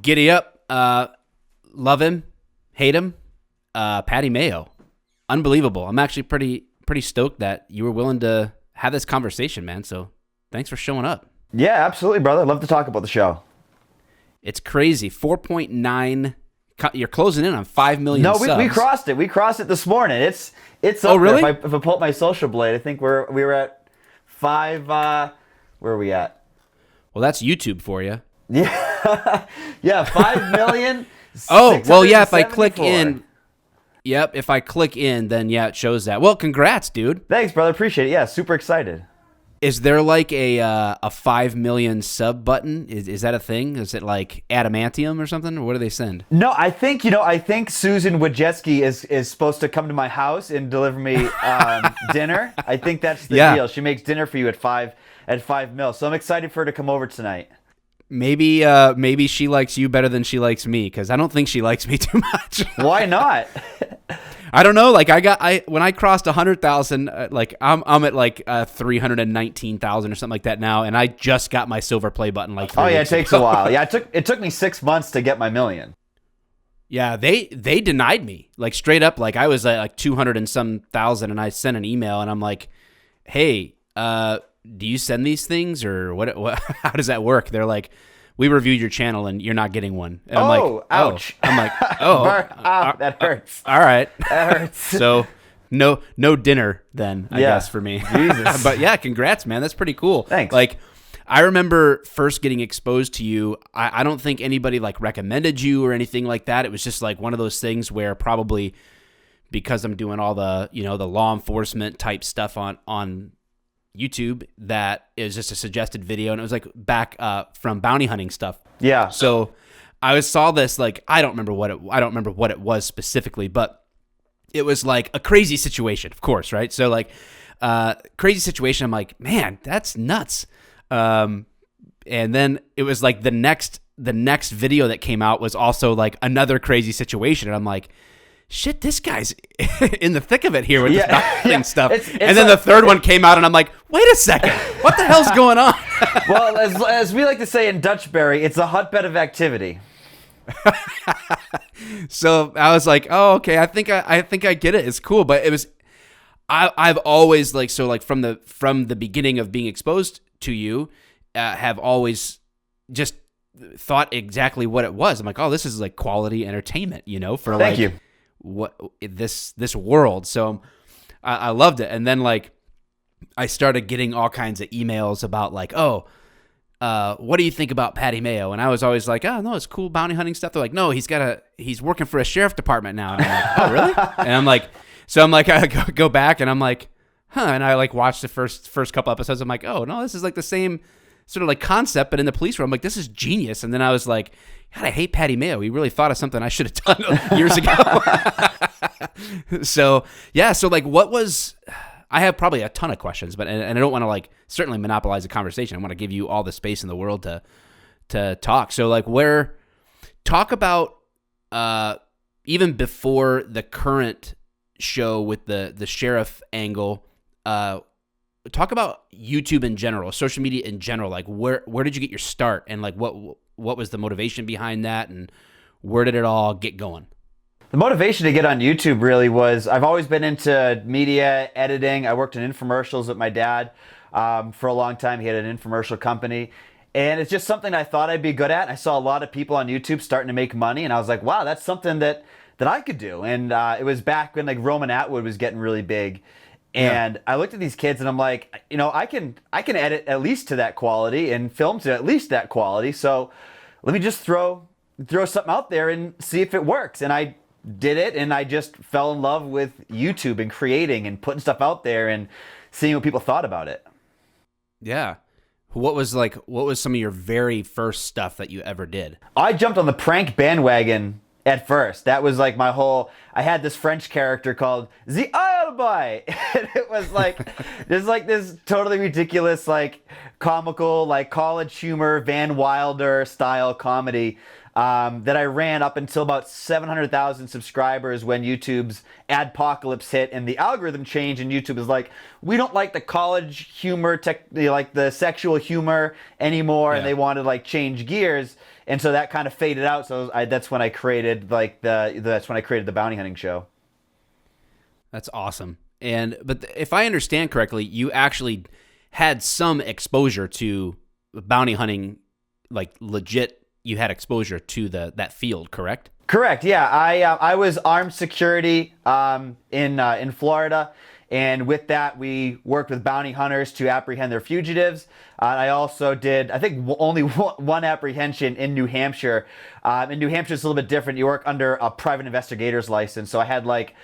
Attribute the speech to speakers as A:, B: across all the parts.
A: Giddy up. Love him, hate him. Patty Mayo, unbelievable. I'm actually pretty stoked that you were willing to have this conversation, man. So thanks for showing up.
B: Yeah, absolutely, brother. I'd love to talk about the show.
A: It's crazy. 4.9. You're closing in on 5 million
B: No,
A: subs.
B: we crossed it. We crossed it this morning. It's up
A: Oh, really?
B: there. If I pull up my social blade, I think we were at 5. Where are we at?
A: Well, that's YouTube for you.
B: Yeah, yeah, 5 million.
A: Oh, well, yeah. If I click
B: 674.
A: in, if I click in, then yeah, it shows that. Well, congrats, dude.
B: Thanks, brother. Appreciate it. Yeah, super excited.
A: Is there like a 5 million sub button? Is that a thing? Is it like adamantium or something? Or what do they send?
B: No, I think Susan Wojcicki is supposed to come to my house and deliver me dinner. I think that's the deal. She makes dinner for you at 5 mil. So I'm excited for her to come over tonight.
A: Maybe she likes you better than she likes me, because I don't think she likes me too much.
B: Why not?
A: I don't know. Like when I crossed 100,000, like I'm at like 319,000 or something like that now, and I just got my silver play button like 3
B: Oh yeah, it
A: weeks
B: takes
A: ago.
B: a while. Yeah, it took me 6 months to get my million.
A: Yeah, they denied me, like straight up. Like I was at like 200 and some thousand, and I sent an email, and I'm like, hey, do you send these things, or what how does that work? They're like, we reviewed your channel and you're not getting one. And I'm like,
B: ouch.
A: I'm like, oh,
B: that hurts.
A: all right.
B: That hurts.
A: So no dinner then, I guess, for me.
B: Jesus.
A: But yeah, congrats, man. That's pretty cool.
B: Thanks.
A: Like, I remember first getting exposed to you. I don't think anybody like recommended you or anything like that. It was just like one of those things where probably because I'm doing all the, the law enforcement type stuff on YouTube, that is just a suggested video, and it was like back from bounty hunting stuff.
B: Yeah.
A: So I saw this, like I don't remember what it was specifically, but it was like a crazy situation, of course, right? So like crazy situation. I'm like, man, that's nuts. And then it was like the next video that came out was also like another crazy situation, and I'm like, shit, this guy's in the thick of it here with this boxing stuff. And then the third one came out, and I'm like, wait a second, what the hell's going on?
B: Well, as we like to say in Dutchbury, it's a hotbed of activity.
A: So I was like, oh, okay, I think I get it. It's cool, but it was I've always like, so like from the beginning of being exposed to you, have always just thought exactly what it was. I'm like, oh, this is like quality entertainment, for
B: Thank you.
A: What this world. So I loved it. And then like I started getting all kinds of emails about like, oh, what do you think about Patty Mayo? And I was always like, oh no, it's cool bounty hunting stuff. They're like, no, he's working for a sheriff department now. And I'm like, oh really? And I'm like, I go back and I'm like, huh. And I like watched the first couple episodes. I'm like, oh no, this is like the same sort of like concept, but in the police world. I'm like, this is genius. And then I was like, God, I hate Patty Mayo. He really thought of something I should have done years ago. So yeah, so like, I have probably a ton of questions, but and I don't want to like certainly monopolize the conversation. I want to give you all the space in the world to talk. So like, talk about even before the current show with the sheriff angle. Talk about YouTube in general, social media in general. Like where did you get your start, and like what was the motivation behind that, and where did it all get going?
B: The motivation to get on YouTube really was, I've always been into media editing. I worked in infomercials with my dad for a long time. He had an infomercial company, and it's just something I thought I'd be good at. I saw a lot of people on YouTube starting to make money, and I was like, wow, that's something that I could do. And it was back when like Roman Atwood was getting really big. And I looked at these kids and I'm like, I can edit at least to that quality and film to at least that quality. So let me just throw something out there and see if it works. And I did it, and I just fell in love with YouTube and creating and putting stuff out there and seeing what people thought about it.
A: Yeah. What was some of your very first stuff that you ever did?
B: I jumped on the prank bandwagon at first. That was like I had this French character called the Alibi. And it was like, there's like this totally ridiculous, like comical, like college humor, Van Wilder style comedy. that I ran up until about 700,000 subscribers when YouTube's adpocalypse hit and the algorithm changed, and YouTube is like, we don't like the college humor, like the sexual humor anymore, and they wanted to like change gears, and so that kind of faded out. So that's when I created the bounty hunting show.
A: That's awesome. But if I understand correctly, you actually had some exposure to bounty hunting, like legit. You had exposure to that field, correct?
B: Correct. Yeah, I was armed security in Florida, and with that we worked with bounty hunters to apprehend their fugitives. I also did, I think, only one apprehension in New Hampshire. In New Hampshire, it's a little bit different. You work under a private investigator's license, so I had like.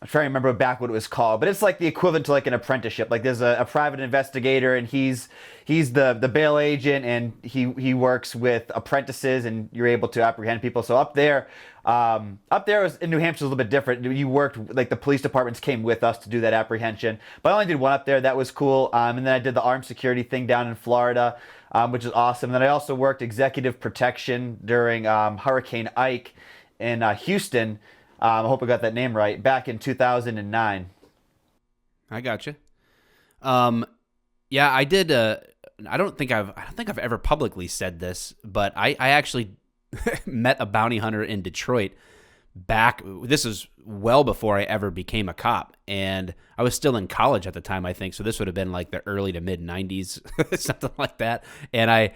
B: I'm trying to remember back what it was called, but it's like the equivalent to like an apprenticeship. Like there's a private investigator, and he's the bail agent, and he works with apprentices, and you're able to apprehend people. So up there was in New Hampshire, a little bit different. You worked, like the police departments came with us to do that apprehension, but I only did one up there. That was cool. And then I did the armed security thing down in Florida, which is awesome. And then I also worked executive protection during Hurricane Ike in Houston. I hope I got that name right. Back in 2009.
A: I gotcha. Yeah, I did. I don't think I've ever publicly said this, but I actually met a bounty hunter in Detroit. This is well before I ever became a cop, and I was still in college at the time, I think. So this would have been like the early to mid '90s, something like that. And I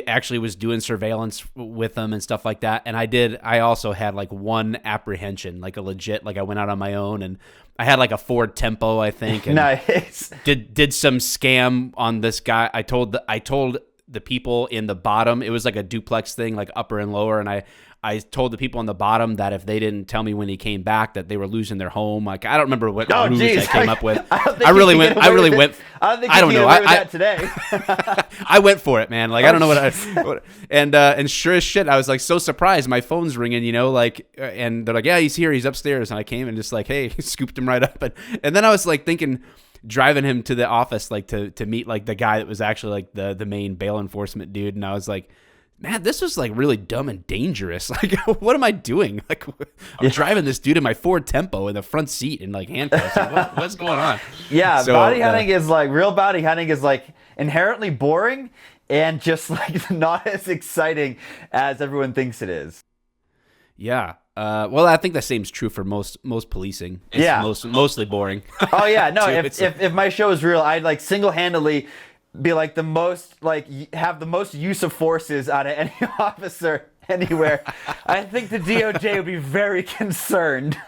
A: actually was doing surveillance with them and stuff like that. And I also had like one apprehension, like a legit, like I went out on my own, and I had like a Ford Tempo, I think. And
B: nice.
A: Did some scam on this guy. I told the people in the bottom, it was like a duplex thing, like upper and lower. And I told the people on the bottom that if they didn't tell me when he came back that they were losing their home. Like, I don't remember what rules I came up with. I really went. I don't know.
B: That today.
A: I went for it, man. Like, I don't know and sure as shit, I was like so surprised. My phone's ringing, like, and they're like, yeah, he's here. He's upstairs. And I came and just like, hey, scooped him right up. And then I was like thinking, driving him to the office, like to meet like the guy that was actually like the main bail enforcement dude. And I was like, man, this was like really dumb and dangerous. Like, what am I doing? Like, I'm driving this dude in my Ford Tempo in the front seat in like handcuffs. What's going on?
B: Yeah, so, bounty hunting is like, real bounty hunting is like inherently boring and just like not as exciting as everyone thinks it is.
A: Yeah. Well, I think the same's true for most policing. It's mostly boring.
B: Oh yeah, no. If my show was real, I'd like single-handedly be like the most, like, have the most use of forces out of any officer anywhere. I think the DOJ would be very concerned.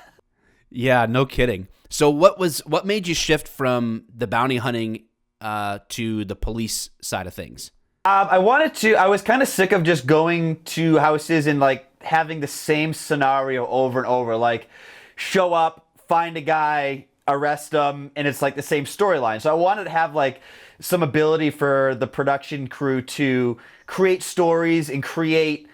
A: Yeah, no kidding. So what made you shift from the bounty hunting to the police side of things?
B: I was kind of sick of just going to houses and like having the same scenario over and over. Like, show up, find a guy, arrest them, and it's like the same storyline. So I wanted to have like some ability for the production crew to create stories and create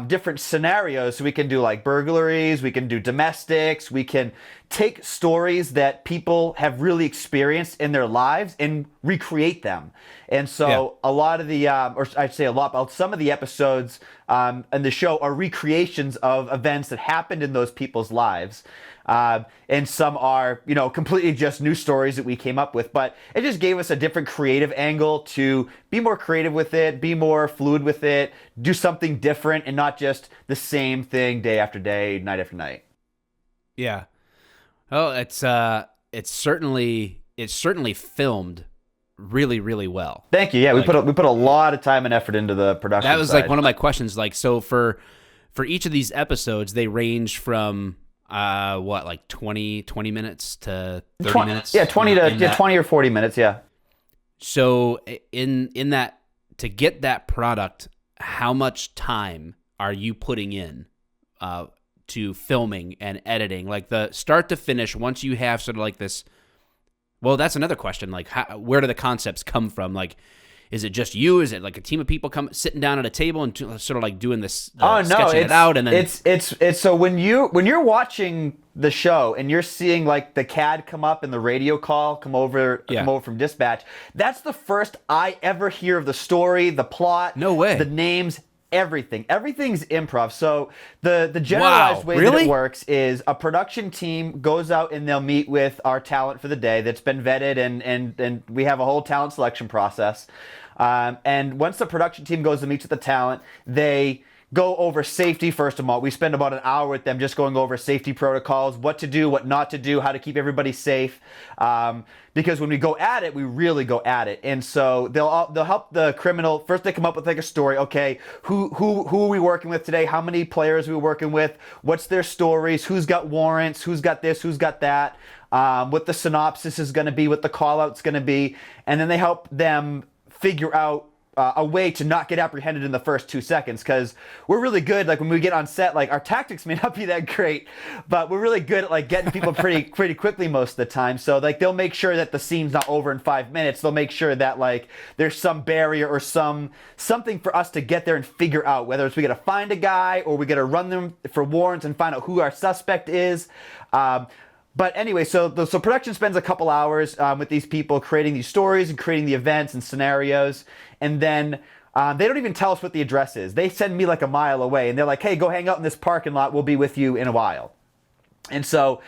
B: different scenarios. So we can do like burglaries, we can do domestics, we can take stories that people have really experienced in their lives and recreate them. And so a lot of the, or I'd say a lot, but some of the episodes in the show are recreations of events that happened in those people's lives. And some are, completely just new stories that we came up with. But it just gave us a different creative angle to be more creative with it, be more fluid with it, do something different, and not just the same thing day after day, night after night.
A: Yeah. Oh, it's certainly filmed really, really well.
B: Thank you. Yeah, we put a lot of time and effort into the production.
A: That was
B: side.
A: like one of my questions. Like, so for each of these episodes, they range from like 20 minutes to 30 minutes?
B: Yeah, 20 or 40 minutes, yeah.
A: So in that, to get that product, how much time are you putting in to filming and editing? Like the start to finish, once you have sort of like this, well, that's another question. Like, where do the concepts come from? Like, is it just you? Is it like a team of people sitting down at a table and sort of like doing this, sketching it out? And then
B: it's so when you're watching the show and you're seeing like the CAD come up and the radio call come over from dispatch, that's the first I ever hear of the story, the plot,
A: no way,
B: the names, Everything's improv. So the generalized way that it works is a production team goes out and they'll meet with our talent for the day that's been vetted, and we have a whole talent selection process. And once the production team goes to meet with the talent, they go over safety first of all. We spend about an hour with them just going over safety protocols, what to do, what not to do, how to keep everybody safe. Because when we go at it, we really go at it. And so they'll help the criminal. First, they come up with like a story. Okay, who are we working with today? How many players are we working with? What's their stories? Who's got warrants? Who's got this? Who's got that? What the synopsis is going to be, what the call out's going to be. And then they help them figure out a way to not get apprehended in the first 2 seconds, because we're really good. Like when we get on set, like our tactics may not be that great, but we're really good at like getting people pretty quickly most of the time. So like they'll make sure that the scene's not over in 5 minutes. They'll make sure that like there's some barrier or something for us to get there and figure out whether it's we got to find a guy or we got to run them for warrants and find out who our suspect is. But anyway, so production spends a couple hours with these people creating these stories and creating the events and scenarios. And then they don't even tell us what the address is. They send me like a mile away and they're like, hey, go hang out in this parking lot. We'll be with you in a while. And so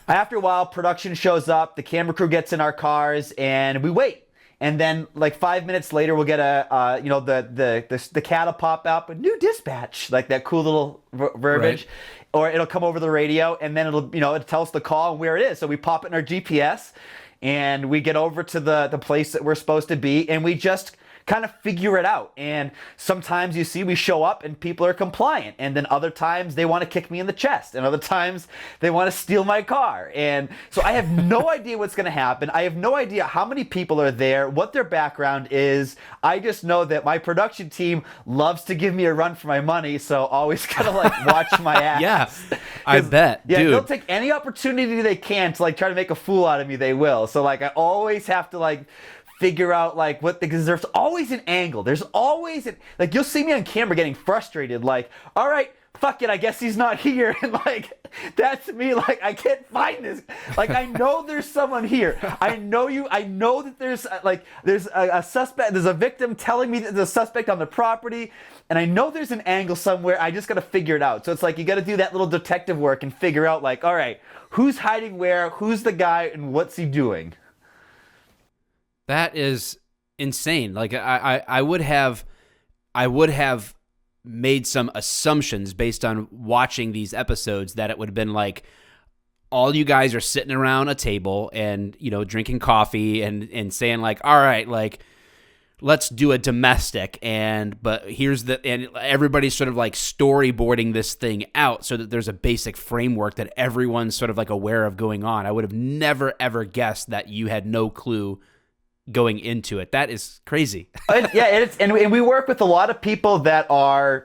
B: after a while, production shows up, the camera crew gets in our cars and we wait. And then like 5 minutes later, we'll get the cat will pop up, a new dispatch, like that cool little verbiage. Right. Or it'll come over the radio and then it'll tell us the call and where it is. So we pop it in our GPS and we get over to the place that we're supposed to be and we just kind of figure it out. And sometimes you see we show up and people are compliant, and then other times they want to kick me in the chest, and other times they want to steal my car. And so I have no idea what's going to happen. I have no idea how many people are there, what their background is. I just know that my production team loves to give me a run for my money, so always gotta like watch my ass.
A: Yeah, I bet.
B: Yeah,
A: dude.
B: They'll take any opportunity they can to like try to make a fool out of me. They will. So like I always have to like figure out like because there's always an angle. There's always like you'll see me on camera getting frustrated, like, all right, fuck it, I guess he's not here. And like that's me, like I can't find this. Like I know there's someone here. I know that there's a suspect, there's a victim telling me that there's a suspect on the property, and I know there's an angle somewhere. I just gotta figure it out. So it's like you gotta do that little detective work and figure out like, all right, who's hiding where, who's the guy, and what's he doing?
A: That is insane. Like I would have made some assumptions based on watching these episodes that it would have been like all you guys are sitting around a table and drinking coffee and saying like, all right, like let's do a domestic, and everybody's sort of like storyboarding this thing out so that there's a basic framework that everyone's sort of like aware of going on. I would have never ever guessed that you had no clue going into it. That is crazy.
B: and we work with a lot of people that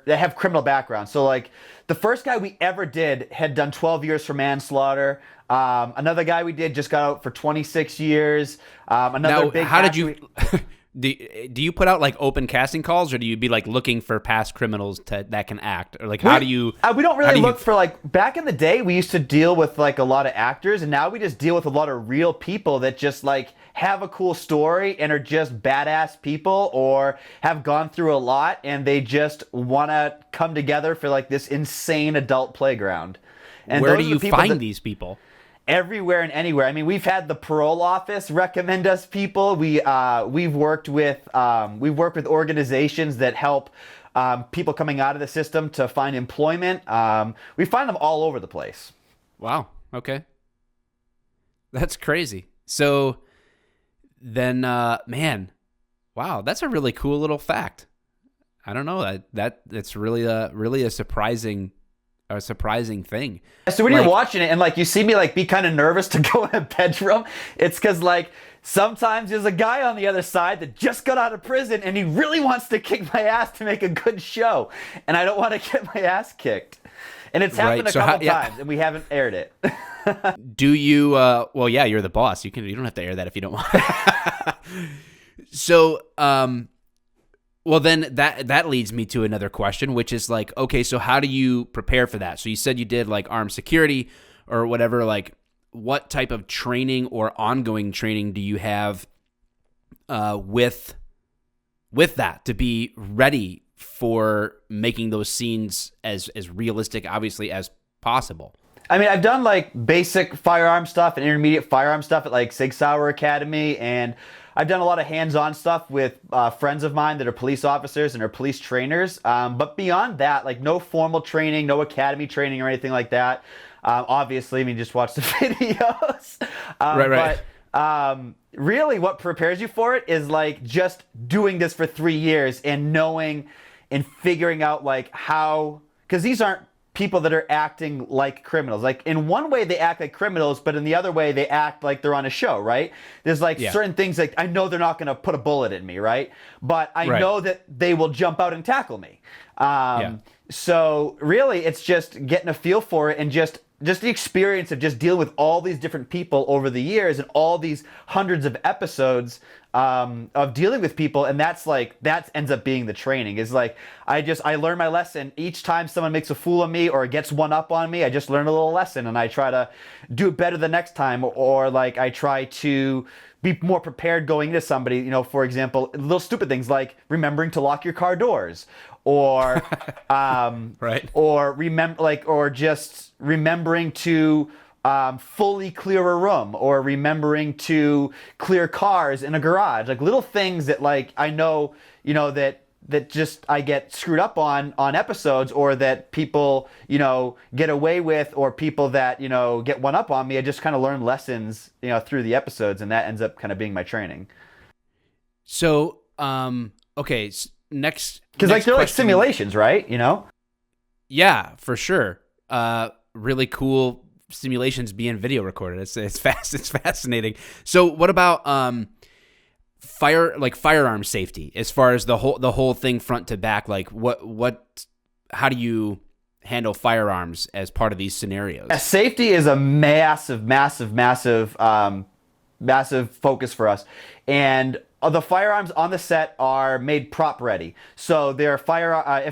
B: have criminal backgrounds. So like the first guy we ever did had done 12 years for manslaughter. Another guy we did just got out for 26 years.
A: Do you put out like open casting calls, or do you be like looking for past criminals that can act, or like how do you?
B: We don't really look for like back in the day. We used to deal with like a lot of actors, and now we just deal with a lot of real people that just like have a cool story and are just badass people, or have gone through a lot and they just want to come together for like this insane adult playground. And
A: where do you find these people?
B: Everywhere and anywhere. I mean, we've had the parole office recommend us people. We've worked with organizations that help people coming out of the system to find employment. We find them all over the place.
A: Wow. Okay. That's crazy. So then, man, wow, that's a really cool little fact. I don't know, that's really a surprising thing.
B: So when you're watching it and like you see me like be kind of nervous to go in a bedroom, it's because like sometimes there's a guy on the other side that just got out of prison and he really wants to kick my ass to make a good show, and I don't want to get my ass kicked. And it's happened a couple times, and we haven't aired it.
A: Do you? Well, yeah, you're the boss. You don't have to air that if you don't want. So, well, then that leads me to another question, which is like, okay, so how do you prepare for that? So you said you did like armed security or whatever. Like, what type of training or ongoing training do you have with that to be ready for making those scenes as realistic, obviously, as possible?
B: I mean, I've done like basic firearm stuff and intermediate firearm stuff at like Sig Sauer Academy, and I've done a lot of hands-on stuff with friends of mine that are police officers and are police trainers. But beyond that, like no formal training, no academy training or anything like that. Obviously, I mean, just watch the videos.
A: Right.
B: But really, what prepares you for it is like just doing this for 3 years and knowing and figuring out like how, because these aren't people that are acting like criminals. Like in one way they act like criminals, but in the other way they act like they're on a show, right? There's like certain things like I know they're not going to put a bullet in me, right? But I know that they will jump out and tackle me. So really it's just getting a feel for it and just the experience of just dealing with all these different people over the years and all these hundreds of episodes of dealing with people, and that ends up being the training. Is like I learn my lesson each time someone makes a fool of me or gets one up on me. I just learn a little lesson and I try to do it better the next time, or like I try to be more prepared going into somebody. You know, for example, little stupid things like remembering to lock your car doors, or or just remembering to fully clear a room, or remembering to clear cars in a garage, like little things that like I know, you know, that just I get screwed up on episodes, or that people, you know, get away with, or people that, you know, get one up on me. I just kind of learn lessons, you know, through the episodes, and that ends up kind of being my training.
A: So, okay, next,
B: because like they're
A: question,
B: like simulations, right? You know?
A: Yeah, for sure. Really cool simulations being video recorded. It's fascinating. So what about firearm safety, as far as the whole thing front to back? Like how do you handle firearms as part of these scenarios?
B: Safety is a massive focus for us, and the firearms on the set are made prop ready. So they're if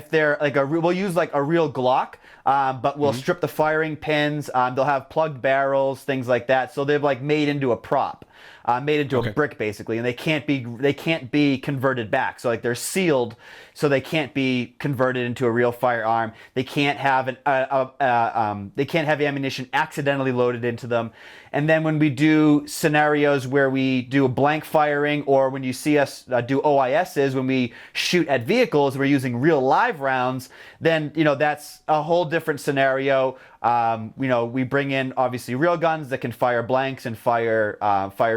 B: they're like we'll use like a real Glock, but we'll strip the firing pins. They'll have plugged barrels, things like that. So they're like made into a prop, made into a brick basically, and they can't be converted back. So like they're sealed, so they can't be converted into a real firearm. They can't have ammunition accidentally loaded into them. And then when we do scenarios where we do a blank firing, or when you see us do OISs, when we shoot at vehicles, we're using real live rounds, then, you know, that's a whole different scenario. You know, we bring in obviously real guns that can fire blanks and fire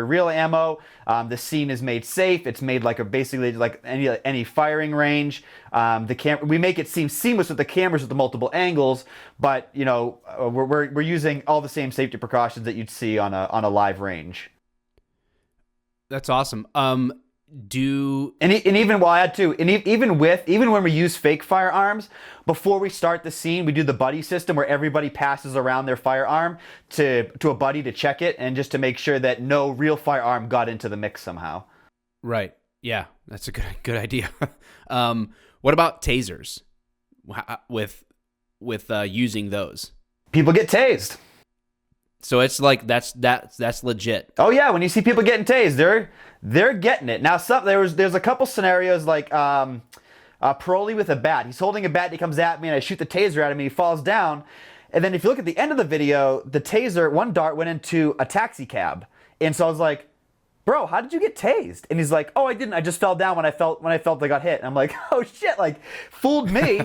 B: real ammo. The scene is made safe. It's made like basically like any firing range. We make it seem seamless with the cameras with the multiple angles, but you know, we're using all the same safety precautions that you'd see on a live range.
A: That's awesome.
B: Even while I add too, even when we use fake firearms, before we start the scene, we do the buddy system where everybody passes around their firearm to a buddy to check it, and just to make sure that no real firearm got into the mix somehow.
A: Right. Yeah, that's a good idea. What about tasers? With using those, people get tased.
B: So it's like that's legit. Oh yeah, when you see people getting tased, they're getting it. Now there's a couple scenarios like Parolee with a bat. He's holding a bat, he comes at me, and I shoot the taser at him, and he falls down. And then if you look at the end of the video, the taser, one dart went into a taxi cab. And so I was like, bro, how did you get tased? And he's like, oh, I didn't. I just fell down when I felt I got hit. And I'm like, oh shit, like fooled me.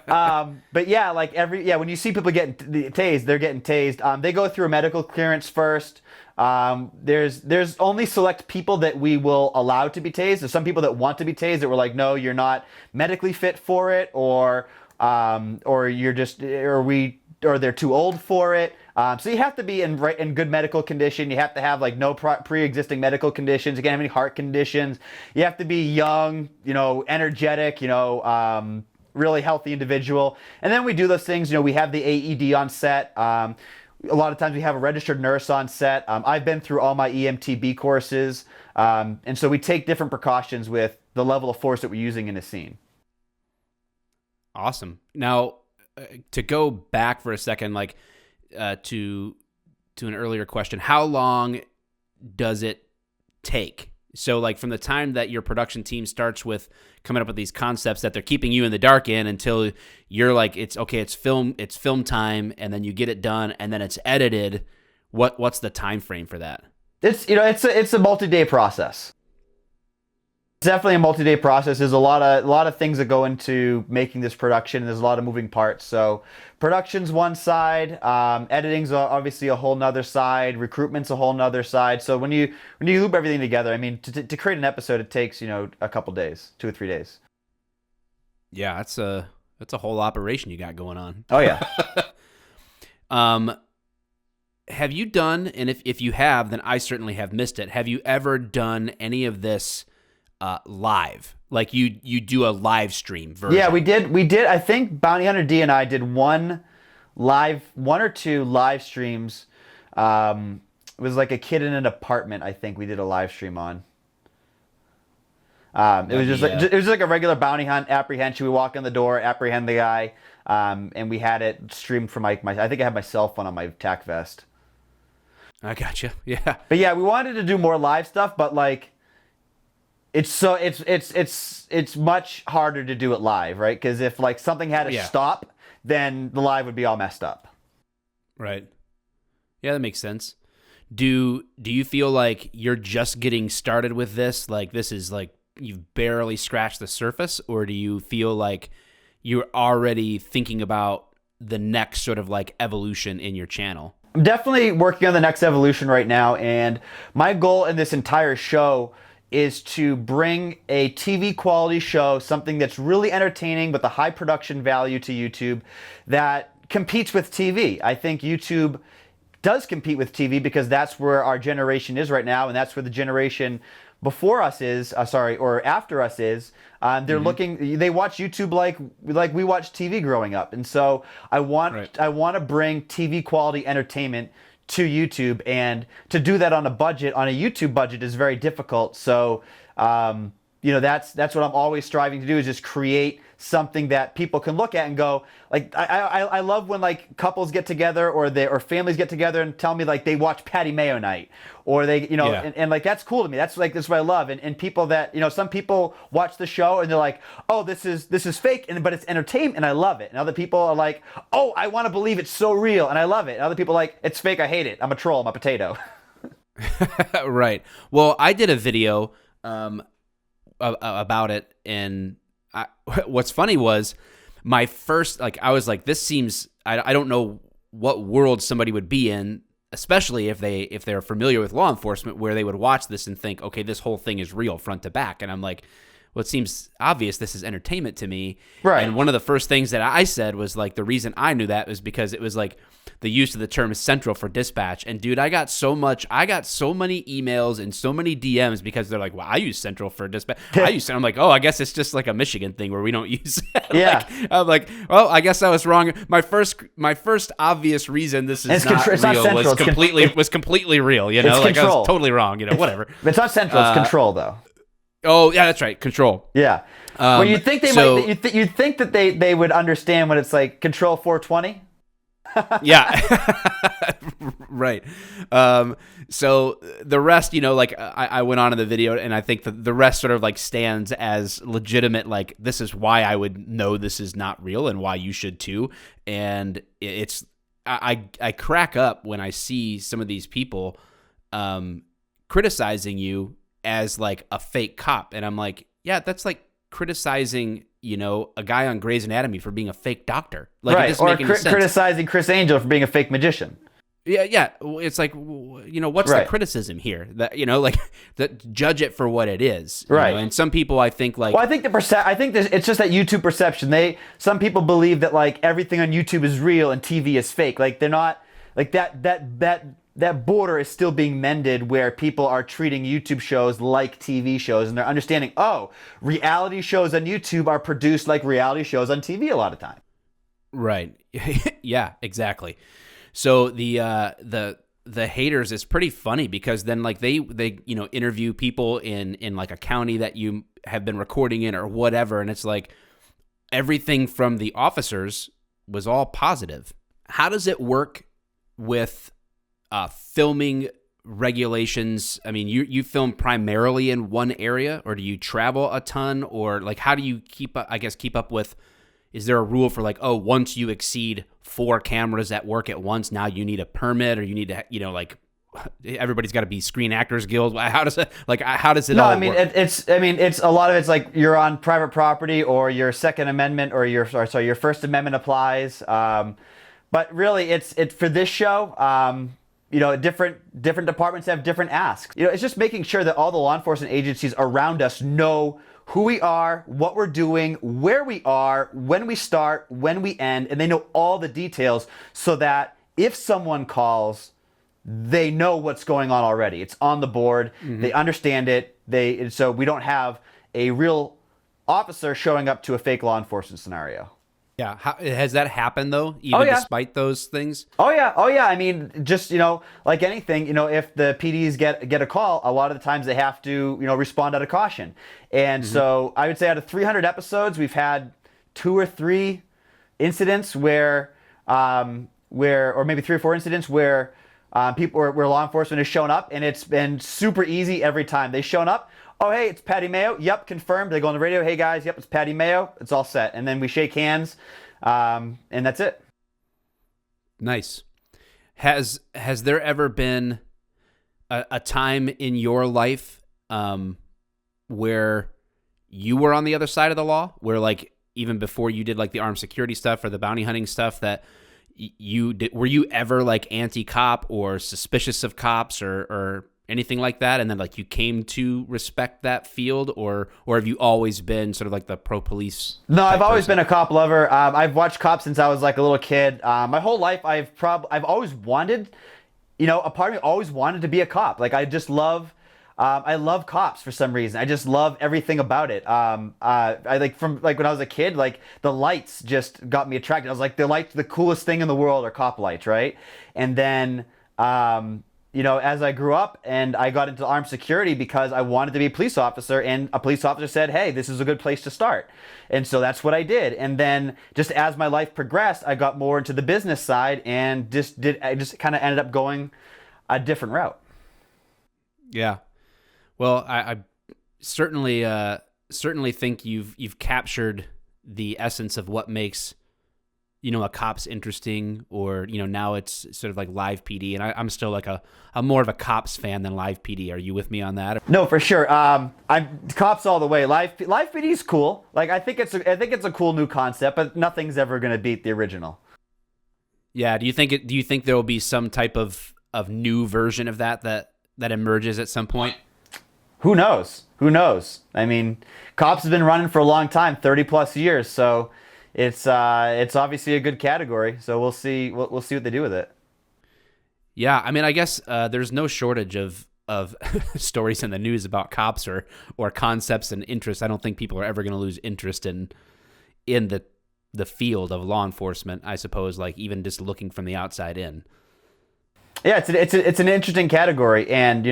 B: But yeah, like when you see people getting tased, they're getting tased. They go through a medical clearance first. There's only select people that we will allow to be tased. There's some people that want to be tased that we're like, no, you're not medically fit for it, or you're just, or they're too old for it. So you have to be in good medical condition. You have to have like no pre-existing medical conditions. You can't have any heart conditions. You have to be young, you know, energetic, you know, really healthy individual. And then we do those things. You know, we have the AED on set. A lot of times we have a registered nurse on set. I've been through all my EMTB courses. And so we take different precautions with the level of force that we're using in a scene.
A: Awesome. Now, to go back for a second, like to an earlier question, how long does it take So like from the time that your production team starts with coming up with these concepts that they're keeping you in the dark in until you're like, it's film time, and then you get it done and then it's edited. What's the time frame for that?
B: It's a multi-day process. It's definitely a multi-day process. There's a lot of things that go into making this production, and there's a lot of moving parts. So production's one side, editing's obviously a whole nother side, recruitment's a whole nother side. So when you loop everything together, I mean, to create an episode, it takes a couple days, 2 or 3 days.
A: Yeah, that's a whole operation you got going on.
B: Oh yeah.
A: Have you done, and if you have, then I certainly have missed it. Have you ever done any of this live? Like you do a live stream version?
B: Yeah, we did. I think Bounty Hunter D and I did one or two live streams. It was like a kid in an apartment. I think we did a live stream on. It was just like a regular bounty hunt apprehension. We walk in the door, apprehend the guy, and we had it streamed from I think I had my cell phone on my tack vest.
A: I gotcha. Yeah.
B: But yeah, we wanted to do more live stuff, but like it's much harder to do it live, right? Because if like something had to stop, then the live would be all messed up.
A: Right. Yeah, that makes sense. Do you feel like you're just getting started with this? Like this is like you've barely scratched the surface, or do you feel like you're already thinking about the next sort of like evolution in your channel?
B: I'm definitely working on the next evolution right now, and my goal in this entire show is to bring a TV quality show, something that's really entertaining with a high production value to YouTube that competes with TV. I think YouTube does compete with TV because that's where our generation is right now, and that's where the generation before us is, or after us is. They're looking. They watch YouTube like we watched TV growing up, and so I want to bring TV quality entertainment to YouTube, and to do that on a YouTube budget is very difficult. So that's what I'm always striving to do, is just create something that people can look at and go like, I love when like couples get together or families get together and tell me like they watch Patty Mayo night, or they and like that's cool to me. That's what I love. And people that some people watch the show and they're like, oh, this is fake, but it's entertainment and I love it. And other people are like, oh, I want to believe it's so real and I love it. And other people are like, it's fake, I hate it, I'm a troll, I'm a potato.
A: Right. Well, I did a video about it, and what's funny was my first, like, I was like, this seems, I don't know what world somebody would be in, especially if they're familiar with law enforcement, where they would watch this and think, okay, this whole thing is real front to back. And I'm like, well, it seems obvious this is entertainment to me.
B: Right.
A: And one of the first things that I said was like, the reason I knew that was because it was like the use of the term central for dispatch. And dude, I got so many emails and so many DMs because they're like, well, I use central for dispatch. I'm like, oh, I guess it's just like a Michigan thing where we don't use it.
B: Yeah.
A: I'm like, well, I guess I was wrong. My first obvious reason this is not real was completely real.
B: It's
A: like
B: control.
A: I was totally wrong. Whatever.
B: It's not central. It's control, though.
A: Oh yeah, that's right. Control.
B: Yeah. Well, you'd think you'd think that they would understand when it's like control 420.
A: Yeah. Right. So the rest, like I went on in the video, and I think the rest sort of like stands as legitimate. Like, this is why I would know this is not real, and why you should too. And I crack up when I see some of these people criticizing you as like a fake cop, and I'm like, yeah, that's like criticizing a guy on Grey's Anatomy for being a fake doctor. Like,
B: right.
A: It doesn't make any sense.
B: Criticizing Chris Angel for being a fake magician.
A: Yeah. It's like, what's the criticism here? That that judge it for what it is.
B: Right.
A: And some people, I think, like,
B: well, I think it's just that YouTube perception. Some people believe that like everything on YouTube is real and TV is fake. Like, they're not like that border is still being mended, where people are treating YouTube shows like TV shows, and they're understanding, oh, reality shows on YouTube are produced like reality shows on TV a lot of time.
A: Right. Yeah, exactly. So the haters is pretty funny, because then like they interview people in like a county that you have been recording in or whatever, and it's like everything from the officers was all positive. How does it work with filming regulations? I mean, you film primarily in one area, or do you travel a ton, or like how do you keep up with? Is there a rule for like, oh, once you exceed 4 cameras at work at once, now you need a permit, or you need to, like everybody's got to be Screen Actors Guild? How does it
B: No,
A: all
B: I mean
A: work?
B: it's a lot of it's like you're on private property, or your Second Amendment, or your First Amendment applies. But really, it's for this show. Different departments have different asks. It's just making sure that all the law enforcement agencies around us know who we are, what we're doing, where we are, when we start, when we end, and they know all the details so that if someone calls, they know what's going on already. It's on the board. They understand it. So we don't have a real officer showing up to a fake law enforcement scenario.
A: Yeah. Has that happened though, even despite those things?
B: Oh yeah. I mean, just like anything, if the PDs get a call, a lot of the times they have to respond out of caution. And so I would say out of 300 episodes, we've had 2 or 3 incidents where or maybe 3 or 4 incidents where where law enforcement has shown up, and it's been super easy every time. They've shown up. Oh, hey, it's Patty Mayo. Yep, confirmed. They go on the radio. Hey, guys. Yep, it's Patty Mayo. It's all set. And then we shake hands, and that's it.
A: Nice. Has there ever been a time in your life where you were on the other side of the law, where like even before you did like the armed security stuff or the bounty hunting stuff, that were you ever like anti-cop or suspicious of cops or anything like that, and then like you came to respect that field, or have you always been sort of like the pro-police?
B: No, I've always been a cop lover. I've watched cops since I was like a little kid. My whole life, I've always wanted, a part of me always wanted to be a cop. Like I just love. I love cops for some reason. I just love everything about it. I like from like when I was a kid, like the lights just got me attracted. I was like, the coolest thing in the world are cop lights, right? And then, as I grew up and I got into armed security because I wanted to be a police officer, and a police officer said, hey, this is a good place to start. And so that's what I did. And then just as my life progressed, I got more into the business side and I just kind of ended up going a different route.
A: Yeah. Well, I certainly think you've captured the essence of what makes a cops interesting, or now it's sort of like live PD, and I'm still like I'm more of a cops fan than live PD. Are you with me on that?
B: No, for sure. I'm cops all the way. Live PD is cool. Like I think it's a cool new concept, but nothing's ever gonna beat the original.
A: Yeah. Do you think there will be some type of new version of that emerges at some point?
B: Who knows? I mean, cops have been running for a long time, 30 plus years. So it's obviously a good category. So we'll see what they do with it.
A: Yeah. I mean, I guess there's no shortage of stories in the news about cops or concepts and interests. I don't think people are ever going to lose interest in the field of law enforcement, I suppose, like even just looking from the outside in.
B: Yeah, it's an interesting category, and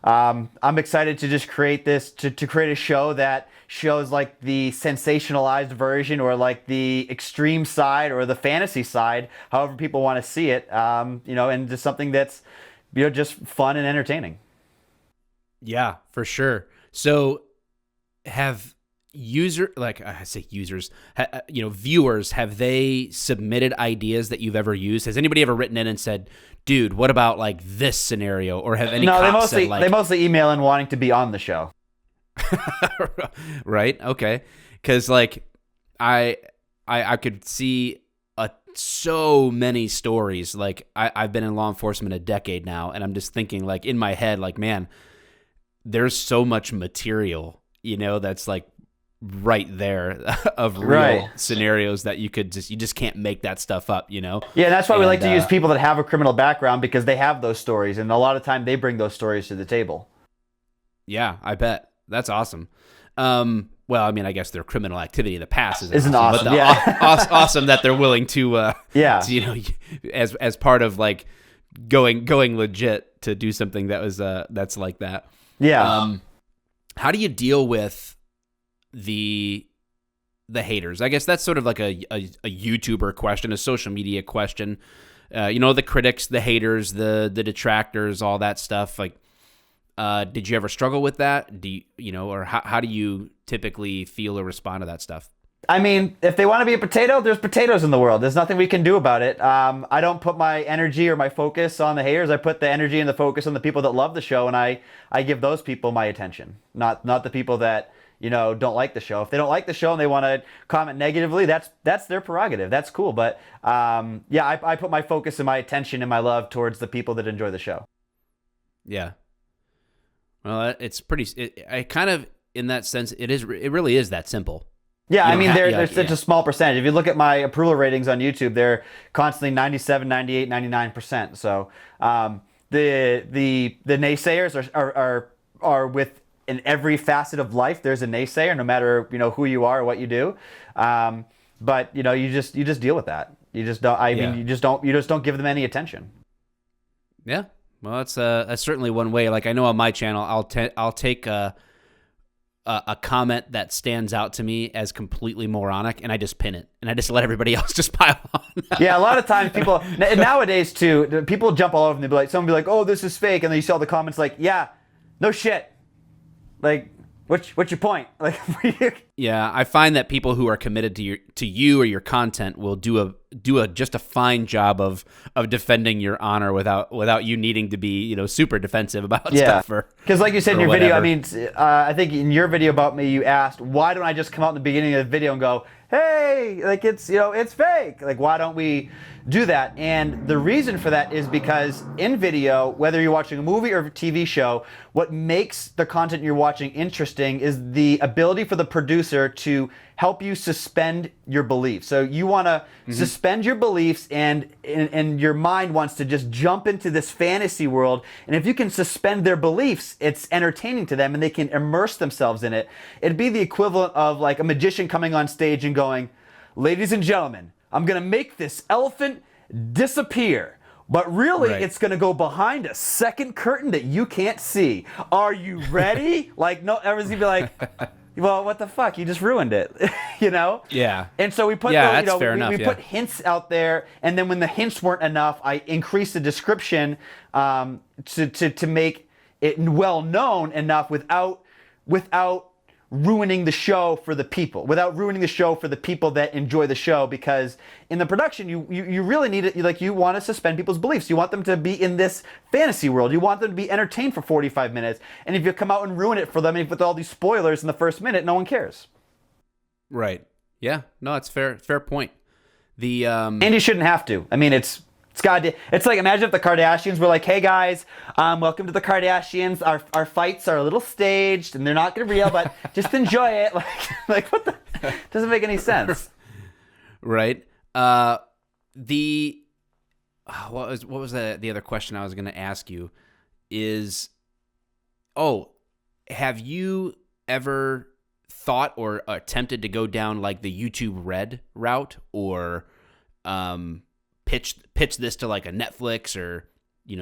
B: I'm excited to just create to create a show that shows like the sensationalized version, or like the extreme side, or the fantasy side, however people want to see it, and just something that's just fun and entertaining.
A: Yeah, for sure. So have viewers, have they submitted ideas that you've ever used? Has anybody ever written in and said, dude, what about like this scenario? Or have any cops said like...
B: they mostly email in wanting to be on the show.
A: Right? Okay. Because like I could see so many stories. Like I've been in law enforcement a decade now, and I'm just thinking like in my head, like, man, there's so much material, that's like right there of real scenarios that you just can't make that stuff up, Yeah,
B: that's why we like to use people that have a criminal background, because they have those stories, and a lot of time they bring those stories to the table.
A: Yeah, I bet. That's awesome. Well, I mean, I guess their criminal activity in the past
B: isn't awesome.
A: But awesome that they're willing to, as part of like going legit to do something that was that's like that.
B: Yeah.
A: How do you deal with the haters? I guess that's sort of like a YouTuber question, a social media question. the critics, the haters, the detractors, all that stuff. Like, did you ever struggle with that? Or how do you typically feel or respond to that stuff?
B: I mean, if they want to be a potato, there's potatoes in the world. There's nothing we can do about it. I don't put my energy or my focus on the haters. I put the energy and the focus on the people that love the show, and I give those people my attention, not the people that don't like the show. If they don't like the show and they want to comment negatively, that's their prerogative. That's cool. But I put my focus and my attention and my love towards the people that enjoy the show.
A: Yeah. Well, it's pretty. I kind of, in that sense, it really is that simple.
B: Yeah, I mean, there's such a small percentage. If you look at my approval ratings on YouTube, they're constantly 97, 98, 99%. So the naysayers are with in every facet of life. There's a naysayer, no matter who you are or what you do. But you just deal with that. You just don't. You just don't give them any attention.
A: Yeah. Well, that's certainly one way. Like, I know on my channel, I'll take a comment that stands out to me as completely moronic, and I just pin it, and I just let everybody else just pile on.
B: Yeah, a lot of times people nowadays too, people jump all over and someone be like, "Oh, this is fake," and then you see all the comments like, "Yeah, no shit." Like, what's your point? Like,
A: yeah, I find that people who are committed to you or your content will do just a fine job of defending your honor without you needing to be super defensive about stuff.
B: Because like you said in your video, I mean, I think in your video about me, you asked, why don't I just come out in the beginning of the video and go, hey, like it's fake. Like, why don't we do that? And the reason for that is because in video, whether you're watching a movie or a TV show, what makes the content you're watching interesting is the ability for the producer to help you suspend your beliefs. So you want to suspend your beliefs, and your mind wants to just jump into this fantasy world. And if you can suspend their beliefs, it's entertaining to them and they can immerse themselves in it. It'd be the equivalent of like a magician coming on stage and going, "Ladies and gentlemen, I'm going to make this elephant disappear. But really, It's going to go behind a second curtain that you can't see. Are you ready?" Like, no, everyone's going to be like, well, what the fuck? You just ruined it,
A: Yeah.
B: And so we put we put hints out there, and then when the hints weren't enough, I increased the description to make it well known enough without ruining the show for the people, that enjoy the show. Because in the production, you really need it. Like, you want to suspend people's beliefs. You want them to be in this fantasy world. You want them to be entertained for 45 minutes. And if you come out and ruin it for them with all these spoilers in the first minute, no one cares.
A: Right. Yeah. No, it's fair point.
B: And you shouldn't have to. I mean, it's like, imagine if the Kardashians were like, "Hey guys, welcome to the Kardashians. Our fights are a little staged and they're not going to be real, but just enjoy it." Like what the? Doesn't make any sense.
A: Right. What was the other question I was going to ask you is, have you ever thought or attempted to go down like the YouTube Red route, or pitch this to like a Netflix or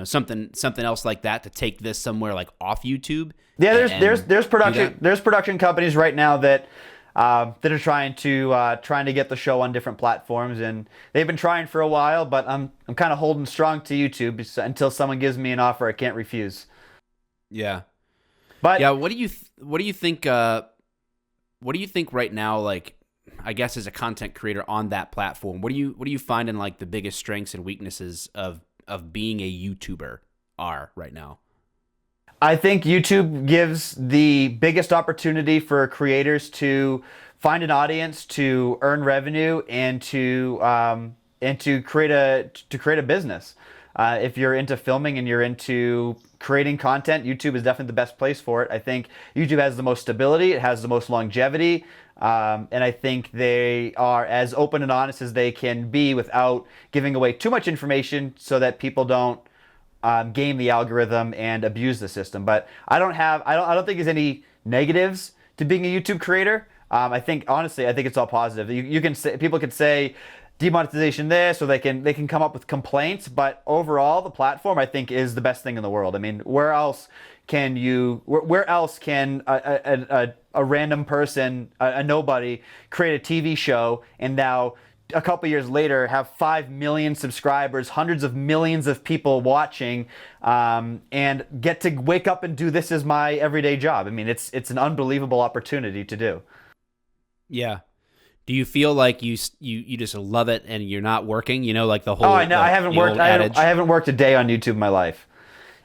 A: something else like that, to take this somewhere like off YouTube?
B: Yeah, there's production companies right now that are trying to get the show on different platforms, and they've been trying for a while. But I'm kind of holding strong to YouTube until someone gives me an offer I can't refuse.
A: Yeah,
B: but
A: yeah, what do you think? What do you think right now? Like, I guess as a content creator on that platform, what do you find in like the biggest strengths and weaknesses of being a YouTuber are right now?
B: I think YouTube gives the biggest opportunity for creators to find an audience, to earn revenue, and to create a business. If you're into filming and you're into creating content, YouTube is definitely the best place for it. I think YouTube has the most stability. It has the most longevity. And I think they are as open and honest as they can be without giving away too much information so that people don't game the algorithm and abuse the system. But I don't think there's any negatives to being a YouTube creator. I think it's all positive. People could say demonetization this, or they can come up with complaints, but overall the platform, I think, is the best thing in the world. I mean, where else can a random person, a nobody, create a TV show and now a couple years later have 5 million subscribers, hundreds of millions of people watching, and get to wake up and do this as my everyday job. I mean, it's an unbelievable opportunity to do.
A: Yeah. Do you feel like you just love it and you're not working? You know, like the whole.
B: Oh, I know. I haven't worked. I haven't worked a day on YouTube in my life.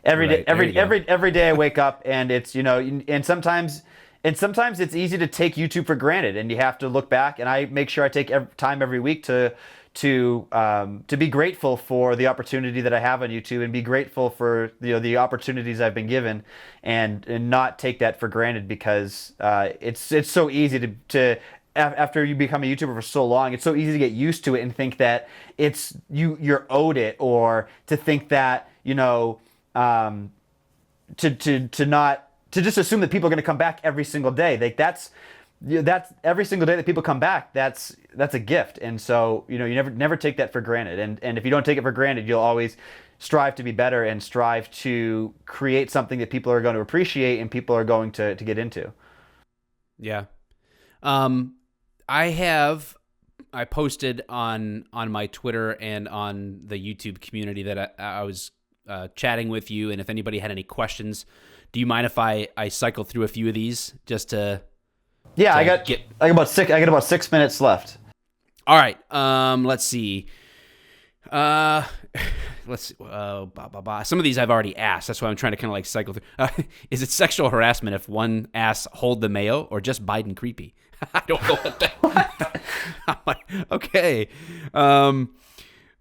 B: Every day I wake up and it's, and sometimes it's easy to take YouTube for granted, and you have to look back. And I make sure I take time every week to be grateful for the opportunity that I have on YouTube, and be grateful for the opportunities I've been given, and not take that for granted, because it's so easy to after you become a YouTuber for so long, it's so easy to get used to it and think that it's you're owed it, or to think that to just assume that people are going to come back every single day. Like that's every single day that people come back, that's a gift. And so, you never take that for granted. And if you don't take it for granted, you'll always strive to be better and strive to create something that people are going to appreciate and people are going to get into.
A: Yeah. I posted on my Twitter and on the YouTube community that I was chatting with you, and if anybody had any questions, do you mind if I cycle through a few of these just to? Yeah,
B: I got about 6 minutes left.
A: All right. Let's see. Let's see. Some of these I've already asked. That's why I'm trying to kind of like cycle through. Is it sexual harassment if one asks hold the Mayo, or just Biden creepy? I don't know what that. I'm like, okay.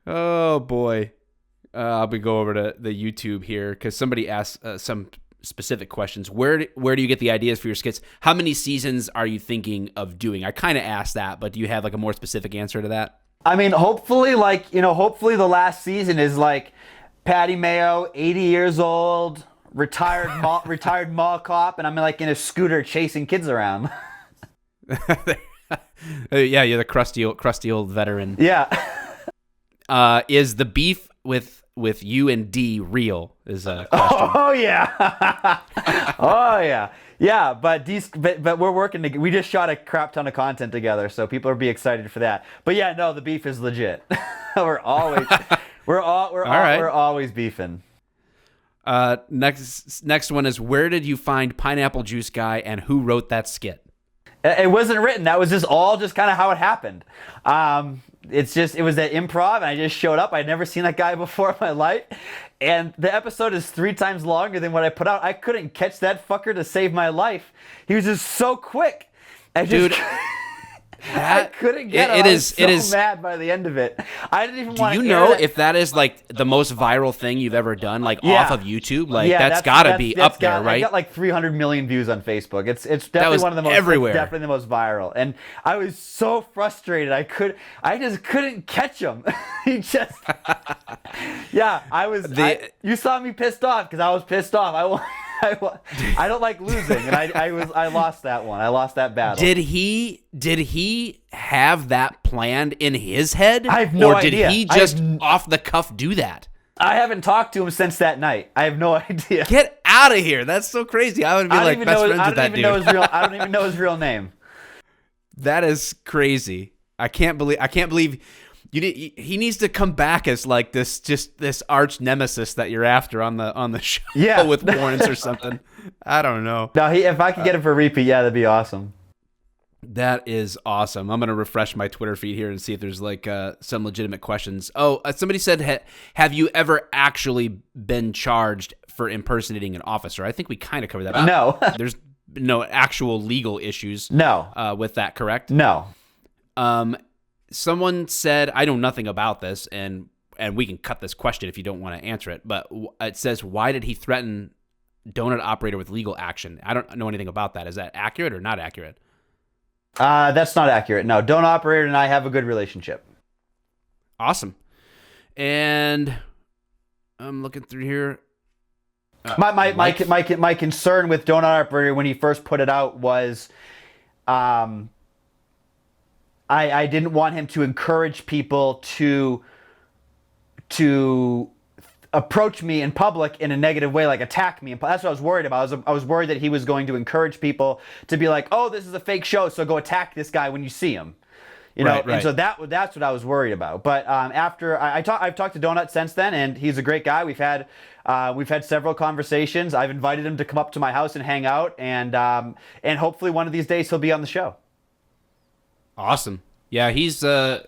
A: Oh boy. I'll go over to the YouTube here because somebody asked some specific questions. Where do you get the ideas for your skits? How many seasons are you thinking of doing? I kind of asked that, but do you have like a more specific answer to that?
B: I mean, hopefully the last season is like Patty Mayo, 80 years old, retired mall cop, and I'm like in a scooter chasing kids around.
A: Yeah, you're the crusty old veteran.
B: Yeah.
A: Is the beef with you and D real? Is a question.
B: Oh yeah. Oh yeah. Yeah, but we're working together. We just shot a crap ton of content together, so people will be excited for that. But yeah, no, the beef is legit. we're always beefing.
A: Next one is, where did you find Pineapple Juice Guy, and who wrote that skit?
B: It wasn't written. That was just kind of how it happened. It was that improv, and I just showed up. I'd never seen that guy before in my life. And the episode is 3 times longer than what I put out. I couldn't catch that fucker to save my life. He was just so quick.
A: Dude,
B: I couldn't get him. I was so mad by the end of it. I didn't even want to.
A: Do you know if that is like the most viral thing you've ever done, like off of YouTube? Like that's got to be up there, right?
B: I got like 300 million views on Facebook. It's definitely one of the most
A: everywhere.
B: Definitely the most viral. And I was so frustrated. I just couldn't catch him. He just I was. You saw me pissed off because I was pissed off. I don't like losing, and I lost that one. I lost that battle.
A: Did he have that planned in his head?
B: I have no
A: idea. Or did he just off the cuff do that?
B: I haven't talked to him since that night. I have no idea.
A: Get out of here! That's so crazy. I would be like best friends with that dude.
B: I don't even know his real name.
A: That is crazy. I can't believe. He needs to come back as like this arch nemesis that you're after on the show with warrants or something. I don't know.
B: No, if I could get him for a repeat, that'd be awesome.
A: That is awesome. I'm gonna refresh my Twitter feed here and see if there's like some legitimate questions. Oh, somebody said, "Have you ever actually been charged for impersonating an officer?" I think we kind of covered that.
B: No,
A: there's no actual legal issues.
B: No,
A: with that, correct?
B: No.
A: Someone said, I know nothing about this, and we can cut this question if you don't want to answer it, but it says, why did he threaten donut operator with legal action? I don't know anything about that. Is that accurate or not accurate?
B: That's not accurate. No, donut operator and I have a good relationship.
A: Awesome. And I'm looking through here.
B: My concern with donut operator when he first put it out was, I didn't want him to encourage people to approach me in public in a negative way, like attack me. That's what I was worried about. I was worried that he was going to encourage people to be like, "Oh, this is a fake show, so go attack this guy when you see him." You know,
A: Right, right.
B: and so that's what I was worried about. But after I've talked to Donut since then, and he's a great guy. We've had several conversations. I've invited him to come up to my house and hang out, and hopefully one of these days he'll be on the show.
A: Awesome. Yeah, he is so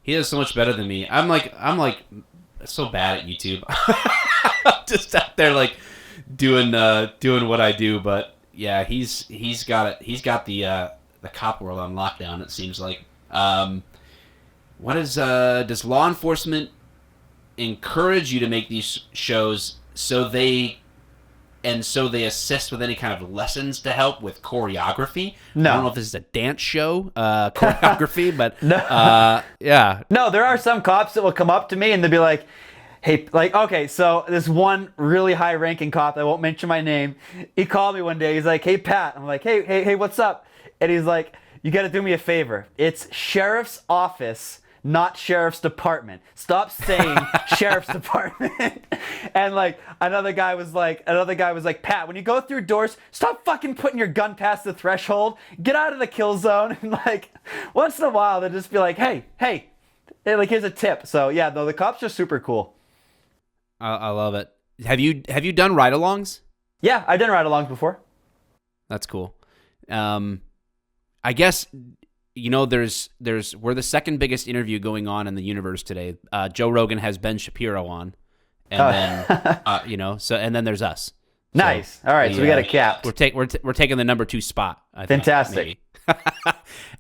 A: much better than me. I'm like so bad at YouTube. Just out there like doing what I do, but yeah, he's got it. He's got the cop world on lockdown, it seems like. What is does law enforcement encourage you to make these shows so they assist with any kind of lessons to help with choreography?
B: No.
A: I don't know if this is a dance show, choreography, but
B: No.
A: yeah.
B: No, there are some cops that will come up to me and they'll be like, hey, like, okay, so this one really high-ranking cop, I won't mention my name, he called me one day. He's like, hey, Pat. I'm like, hey, what's up? And he's like, you got to do me a favor. It's sheriff's office, not sheriff's department. Stop saying sheriff's department. And like another guy was like, Pat, when you go through doors, stop fucking putting your gun past the threshold. Get out of the kill zone. And like once in a while, they'll just be like, hey, like here's a tip. So yeah, though the cops are super cool.
A: I love it. Have you done ride-alongs?
B: Yeah, I've done ride-alongs before.
A: That's cool. I guess, you know, we're the second biggest interview going on in the universe today. Joe Rogan has Ben Shapiro on, and then and then there's us.
B: Nice.
A: So
B: all right, so we got a cap.
A: We're taking the number 2 spot. I think,
B: fantastic.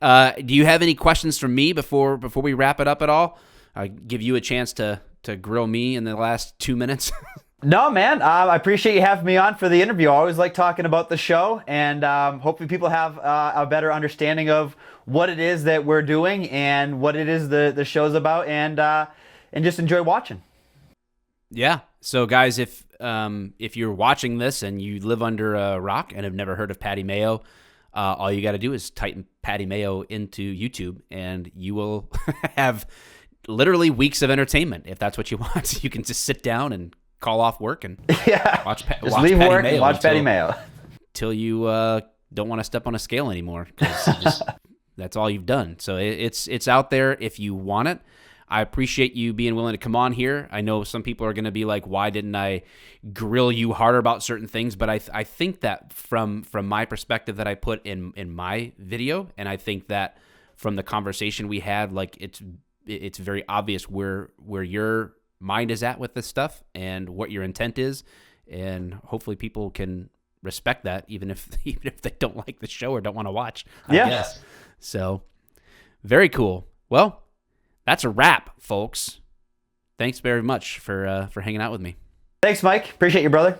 A: Do you have any questions from me before we wrap it up at all? I give you a chance to grill me in the last 2 minutes.
B: No, man. I appreciate you having me on for the interview. I always like talking about the show, and hopefully people have a better understanding of what it is that we're doing and what it is the show's about, and just enjoy watching.
A: Yeah. So, guys, if you're watching this and you live under a rock and have never heard of Patty Mayo, all you got to do is type Patty Mayo into YouTube, and you will have literally weeks of entertainment. If that's what you want, you can just sit down and call off work and watch
B: leave
A: Patty
B: work
A: Mayo
B: and watch Patty Mayo
A: till you don't want to step on a scale anymore, because that's all you've done. So it's out there if you want it. I appreciate you being willing to come on here. I know some people are going to be like, why didn't I grill you harder about certain things? But I think that from my perspective that I put in my video, and I think that from the conversation we had, like it's very obvious where your mind is at with this stuff and what your intent is, and hopefully people can respect that even if they don't like the show or don't want to watch, I guess. So very cool. Well, that's a wrap, folks. Thanks very much for hanging out with me.
B: Thanks, Mike. Appreciate you, brother.